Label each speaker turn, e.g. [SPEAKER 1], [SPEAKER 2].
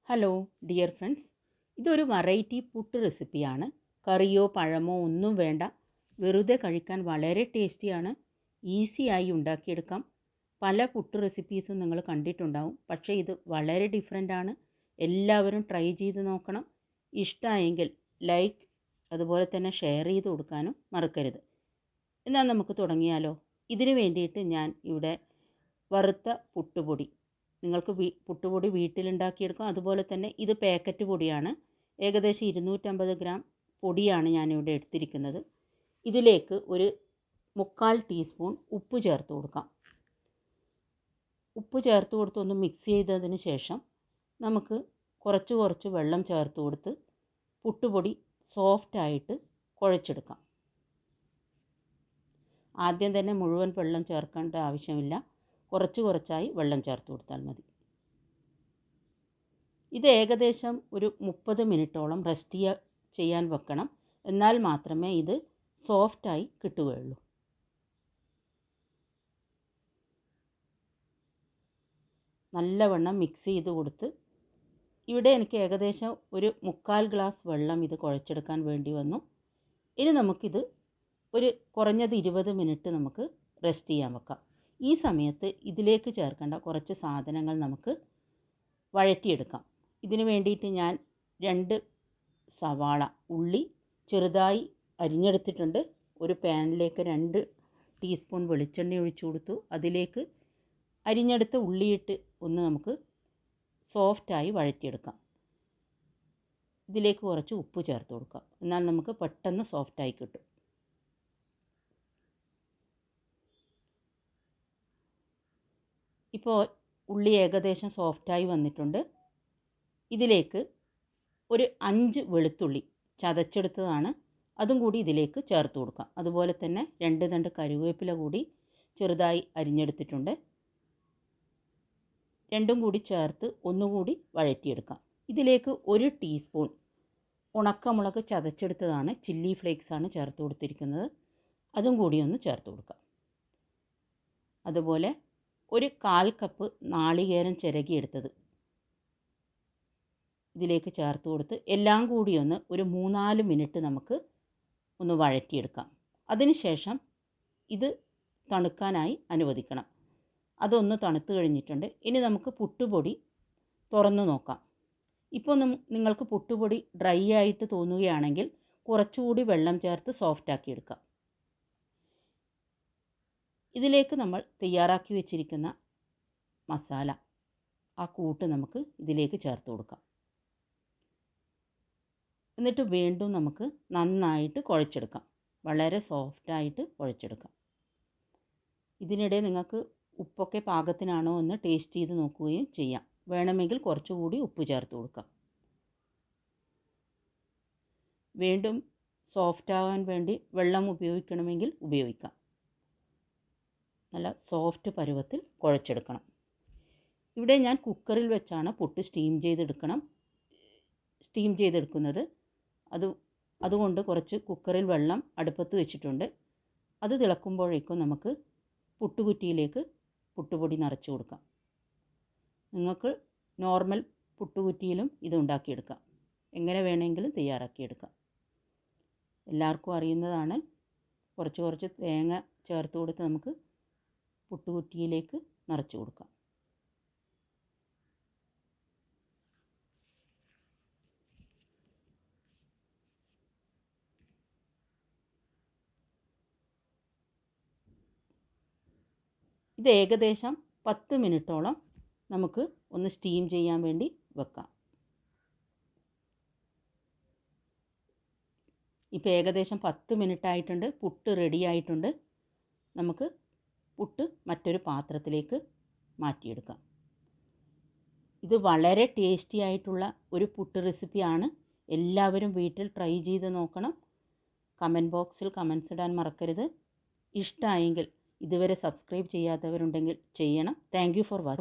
[SPEAKER 1] Hello dear friends, ഇതൊരു variety puttu റെസിപ്പിയാണ്. കറിയോ പഴമോ ഒന്നും വേണ്ട, വെറുതെ കഴിക്കാൻ വളരെ ടേസ്റ്റിയാണ്. ഈസിയായി ഉണ്ടാക്കിയെടുക്കാം. പല പുട്ട് റെസിപ്പീസും നിങ്ങൾ കണ്ടിട്ടുണ്ടാവും, പക്ഷേ ഇത് വളരെ ഡിഫറെൻ്റാണ്. എല്ലാവരും ട്രൈ ചെയ്ത് നോക്കണം. ഇഷ്ടമായെങ്കിൽ ലൈക്ക് അതുപോലെ തന്നെ ഷെയർ ചെയ്ത് കൊടുക്കാനും മറക്കരുത്. എന്നാൽ നമുക്ക് തുടങ്ങിയാലോ? ഇതിന് വേണ്ടിയിട്ട് ഞാൻ ഇവിടെ വറുത്ത പുട്ടുപൊടി, നിങ്ങൾക്ക് പുട്ടുപൊടി വീട്ടിലുണ്ടാക്കിയെടുക്കാം. അതുപോലെ തന്നെ ഇത് പാക്കറ്റ് പൊടിയാണ്. ഏകദേശം 250 ഗ്രാം പൊടിയാണ് ഞാനിവിടെ എടുത്തിരിക്കുന്നത്. ഇതിലേക്ക് ഒരു 3/4 ടീസ്പൂൺ ഉപ്പ് ചേർത്ത് കൊടുക്കാം. ഉപ്പ് ചേർത്ത് കൊടുത്ത് ഒന്ന് മിക്സ് ചെയ്തതിന് ശേഷം നമുക്ക് കുറച്ച് വെള്ളം ചേർത്ത് കൊടുത്ത് പുട്ടുപൊടി സോഫ്റ്റായിട്ട് കുഴച്ചെടുക്കാം. ആദ്യം തന്നെ മുഴുവൻ വെള്ളം ചേർക്കേണ്ട ആവശ്യമില്ല, കുറച്ചായി വെള്ളം ചേർത്ത് കൊടുത്താൽ മതി. ഇത് ഏകദേശം ഒരു 30 മിനിറ്റോളം റെസ്റ്റ് ചെയ്യാൻ വെക്കണം. എന്നാൽ മാത്രമേ ഇത് സോഫ്റ്റായി കിട്ടുകയുള്ളൂ. നല്ലവണ്ണം മിക്സ് ചെയ്ത് കൊടുത്ത് ഇവിടെ എനിക്ക് ഏകദേശം ഒരു 3/4 ഗ്ലാസ് വെള്ളം ഇത് കുഴച്ചെടുക്കാൻ വേണ്ടി വന്നു. ഇനി നമുക്കിത് ഒരു കുറഞ്ഞത് 20 മിനിറ്റ് നമുക്ക് റെസ്റ്റ് ചെയ്യാൻ വെക്കാം. ഈ സമയത്ത് ഇതിലേക്ക് ചേർക്കേണ്ട കുറച്ച് സാധനങ്ങൾ നമുക്ക് വഴറ്റിയെടുക്കാം. ഇതിന് വേണ്ടിയിട്ട് ഞാൻ 2 സവാള ഉള്ളി ചെറുതായി അരിഞ്ഞെടുത്തിട്ടുണ്ട്. ഒരു പാനിലേക്ക് 2 ടീസ്പൂൺ വെളിച്ചെണ്ണ ഒഴിച്ചു കൊടുത്തു. അതിലേക്ക് അരിഞ്ഞെടുത്ത ഉള്ളിയിട്ട് ഒന്ന് നമുക്ക് സോഫ്റ്റായി വഴറ്റിയെടുക്കാം. ഇതിലേക്ക് കുറച്ച് ഉപ്പ് ചേർത്ത് കൊടുക്കാം, എന്നാൽ നമുക്ക് പെട്ടെന്ന് സോഫ്റ്റായി കിട്ടും. ഇപ്പോൾ ഉള്ളി ഏകദേശം സോഫ്റ്റായി വന്നിട്ടുണ്ട്. ഇതിലേക്ക് ഒരു 5 വെളുത്തുള്ളി ചതച്ചെടുത്തതാണ്, അതും കൂടി ഇതിലേക്ക് ചേർത്ത് കൊടുക്കാം. അതുപോലെ തന്നെ 2 തണ്ട് കറിവേപ്പില കൂടി ചെറുതായി അരിഞ്ഞെടുത്തിട്ടുണ്ട്. രണ്ടും കൂടി ചേർത്ത് ഒന്നുകൂടി വഴറ്റിയെടുക്കാം. ഇതിലേക്ക് 1 ടീസ്പൂൺ ഉണക്കമുളക് ചതച്ചെടുത്തതാണ്, ചില്ലി ഫ്ലേക്സ് ആണ് ചേർത്ത് കൊടുത്തിരിക്കുന്നത്. അതും കൂടി ഒന്ന് ചേർത്ത് കൊടുക്കാം. അതുപോലെ ഒരു 1/4 കപ്പ് നാളികേരം ചിരകിയെടുത്തത് ഇതിലേക്ക് ചേർത്ത് കൊടുത്ത് എല്ലാം കൂടി ഒന്ന് ഒരു 3-4 മിനിറ്റ് നമുക്ക് ഒന്ന് വഴറ്റിയെടുക്കാം. അതിനുശേഷം ഇത് തണുക്കാനായി അനുവദിക്കണം. അതൊന്ന് തണുത്ത് കഴിഞ്ഞിട്ടുണ്ട്. ഇനി നമുക്ക് പുട്ടുപൊടി തുറന്നു നോക്കാം. ഇപ്പോൾ നിങ്ങൾക്ക് പുട്ടുപൊടി ഡ്രൈ ആയിട്ട് തോന്നുകയാണെങ്കിൽ കുറച്ചുകൂടി വെള്ളം ചേർത്ത് സോഫ്റ്റാക്കി എടുക്കാം. ഇതിലേക്ക് നമ്മൾ തയ്യാറാക്കി വെച്ചിരിക്കുന്ന മസാല, ആ കൂട്ട് നമുക്ക് ഇതിലേക്ക് ചേർത്ത് കൊടുക്കാം. എന്നിട്ട് വീണ്ടും നമുക്ക് നന്നായിട്ട് കുഴച്ചെടുക്കാം. വളരെ സോഫ്റ്റായിട്ട് കുഴച്ചെടുക്കാം. ഇതിനിടെ നിങ്ങൾക്ക് ഉപ്പൊക്കെ പാകത്തിനാണോ എന്ന് ടേസ്റ്റ് ചെയ്ത് നോക്കുകയും ചെയ്യാം. വേണമെങ്കിൽ കുറച്ചുകൂടി ഉപ്പ് ചേർത്ത് കൊടുക്കാം. വീണ്ടും സോഫ്റ്റാവാൻ വേണ്ടി വെള്ളം ഉപയോഗിക്കണമെങ്കിൽ ഉപയോഗിക്കാം. നല്ല സോഫ്റ്റ് പരുവത്തിൽ കുഴച്ചെടുക്കണം. ഇവിടെ ഞാൻ കുക്കറിൽ വെച്ചാണ് പുട്ട് സ്റ്റീം ചെയ്തെടുക്കുന്നത്. അതുകൊണ്ട് കുറച്ച് കുക്കറിൽ വെള്ളം അടുപ്പത്ത് വെച്ചിട്ടുണ്ട്. അത് തിളക്കുമ്പോഴേക്കും നമുക്ക് പുട്ടുകുറ്റിയിലേക്ക് പുട്ടുപൊടി നിറച്ച് കൊടുക്കാം. നിങ്ങൾക്ക് നോർമൽ പുട്ടുകുറ്റിയിലും ഇത് ഉണ്ടാക്കിയെടുക്കാം. എങ്ങനെ വേണമെങ്കിലും തയ്യാറാക്കിയെടുക്കാം. എല്ലാവർക്കും അറിയുന്നതാണ്. കുറച്ച് തേങ്ങ ചേർത്ത് കൊടുത്ത് നമുക്ക് പുട്ടുകുറ്റിയിലേക്ക് നിറച്ച് കൊടുക്കാം. ഇത് ഏകദേശം 10 മിനിറ്റോളം നമുക്ക് ഒന്ന് സ്റ്റീം ചെയ്യാൻ വേണ്ടി വെക്കാം. ഇപ്പോൾ ഏകദേശം 10 മിനിറ്റ് ആയിട്ടുണ്ട്. പുട്ട് റെഡി ആയിട്ടുണ്ട്. നമുക്ക് പുട്ട് മറ്റൊരു പാത്രത്തിലേക്ക് മാറ്റിയെടുക്കാം. ഇത് വളരെ ടേസ്റ്റി ആയിട്ടുള്ള ഒരു പുട്ട് റെസിപ്പിയാണ്. എല്ലാവരും വീട്ടിൽ ട്രൈ ചെയ്ത് നോക്കണം. കമൻറ്റ് ബോക്സിൽ കമൻറ്റ്സ് ഇടാൻ മറക്കരുത്. ഇഷ്ടമായെങ്കിൽ ഇതുവരെ സബ്സ്ക്രൈബ് ചെയ്യാത്തവരുണ്ടെങ്കിൽ ചെയ്യണം. Thank you for watching.